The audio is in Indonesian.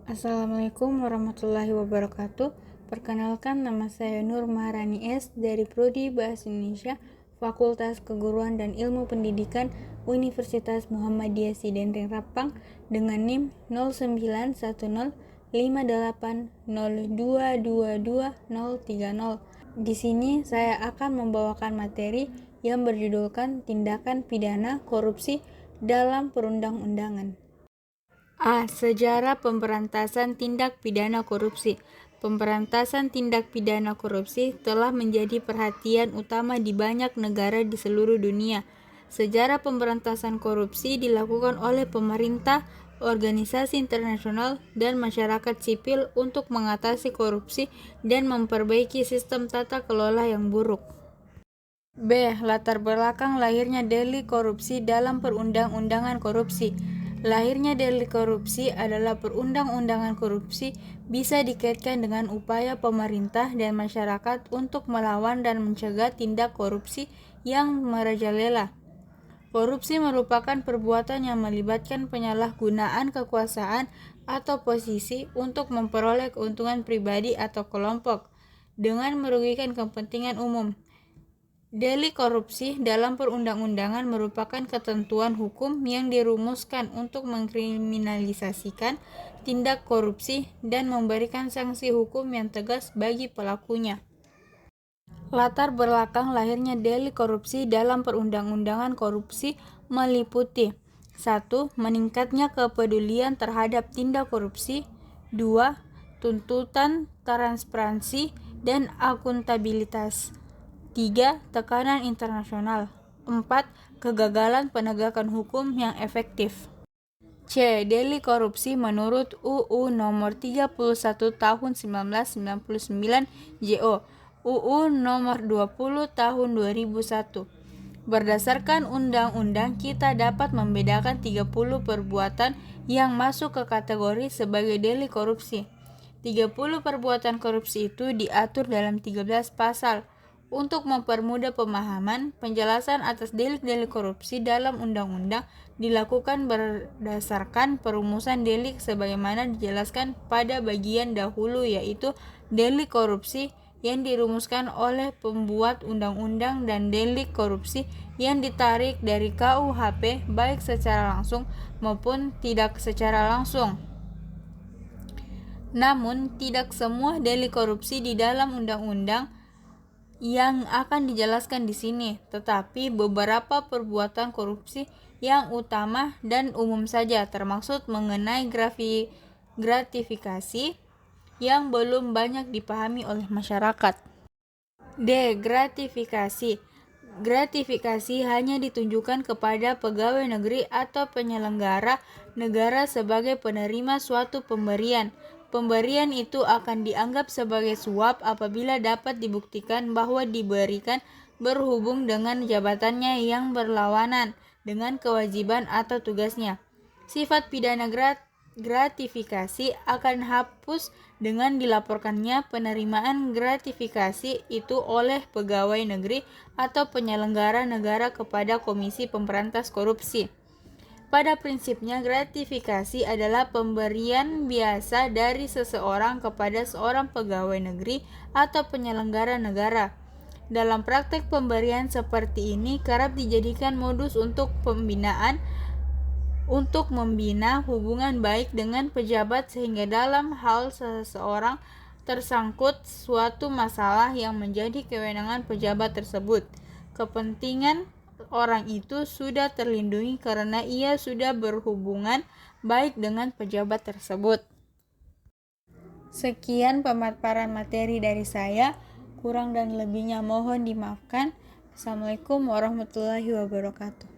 Assalamualaikum warahmatullahi wabarakatuh. Perkenalkan, nama saya Nur Maharani S. dari Prodi Bahasa Indonesia, Fakultas Keguruan dan Ilmu Pendidikan, Universitas Muhammadiyah Sidenring Rapang dengan NIM 09105802222030. Di sini saya akan membawakan materi yang berjudulkan Tindakan Pidana Korupsi dalam Perundang-undangan. Sejarah pemberantasan tindak pidana korupsi. Pemberantasan tindak pidana korupsi telah menjadi perhatian utama di banyak negara di seluruh dunia. Sejarah pemberantasan korupsi dilakukan oleh pemerintah, organisasi internasional, dan masyarakat sipil untuk mengatasi korupsi dan memperbaiki sistem tata kelola yang buruk. B. Latar belakang lahirnya delik korupsi dalam perundang-undangan korupsi. Lahirnya delik korupsi adalah perundang-undangan korupsi bisa dikaitkan dengan upaya pemerintah dan masyarakat untuk melawan dan mencegah tindak korupsi yang merajalela. Korupsi merupakan perbuatan yang melibatkan penyalahgunaan kekuasaan atau posisi untuk memperoleh keuntungan pribadi atau kelompok dengan merugikan kepentingan umum. Delik korupsi dalam perundang-undangan merupakan ketentuan hukum yang dirumuskan untuk mengkriminalisasikan tindak korupsi dan memberikan sanksi hukum yang tegas bagi pelakunya. Latar belakang lahirnya delik korupsi dalam perundang-undangan korupsi meliputi 1. Meningkatnya kepedulian terhadap tindak korupsi. 2. Tuntutan transparansi dan akuntabilitas. 3. Tekanan internasional. 4. Kegagalan penegakan hukum yang efektif. C. Delik korupsi menurut UU Nomor 31 Tahun 1999 JO, UU Nomor 20 Tahun 2001. Berdasarkan undang-undang, kita dapat membedakan 30 perbuatan yang masuk ke kategori sebagai delik korupsi. 30 perbuatan korupsi itu diatur dalam 13 pasal. Untuk mempermudah pemahaman, penjelasan atas delik-delik korupsi dalam undang-undang dilakukan berdasarkan perumusan delik sebagaimana dijelaskan pada bagian dahulu, yaitu delik korupsi yang dirumuskan oleh pembuat undang-undang dan delik korupsi yang ditarik dari KUHP baik secara langsung maupun tidak secara langsung. Namun, tidak semua delik korupsi di dalam undang-undang yang akan dijelaskan di sini, tetapi beberapa perbuatan korupsi yang utama dan umum saja, termasuk mengenai gratifikasi yang belum banyak dipahami oleh masyarakat. D. Gratifikasi. Gratifikasi hanya ditunjukkan kepada pegawai negeri atau penyelenggara negara sebagai penerima suatu pemberian. Pemberian itu akan dianggap sebagai suap apabila dapat dibuktikan bahwa diberikan berhubung dengan jabatannya yang berlawanan dengan kewajiban atau tugasnya. Sifat pidana gratifikasi akan hapus dengan dilaporkannya penerimaan gratifikasi itu oleh pegawai negeri atau penyelenggara negara kepada Komisi Pemberantas Korupsi. Pada prinsipnya, gratifikasi adalah pemberian biasa dari seseorang kepada seorang pegawai negeri atau penyelenggara negara. Dalam praktek pemberian seperti ini kerap dijadikan modus untuk membina hubungan baik dengan pejabat sehingga dalam hal seseorang tersangkut suatu masalah yang menjadi kewenangan pejabat tersebut, kepentingan orang itu sudah terlindungi karena ia sudah berhubungan baik dengan pejabat tersebut. Sekian pemaparan materi dari saya, kurang dan lebihnya mohon dimaafkan. Assalamualaikum warahmatullahi wabarakatuh.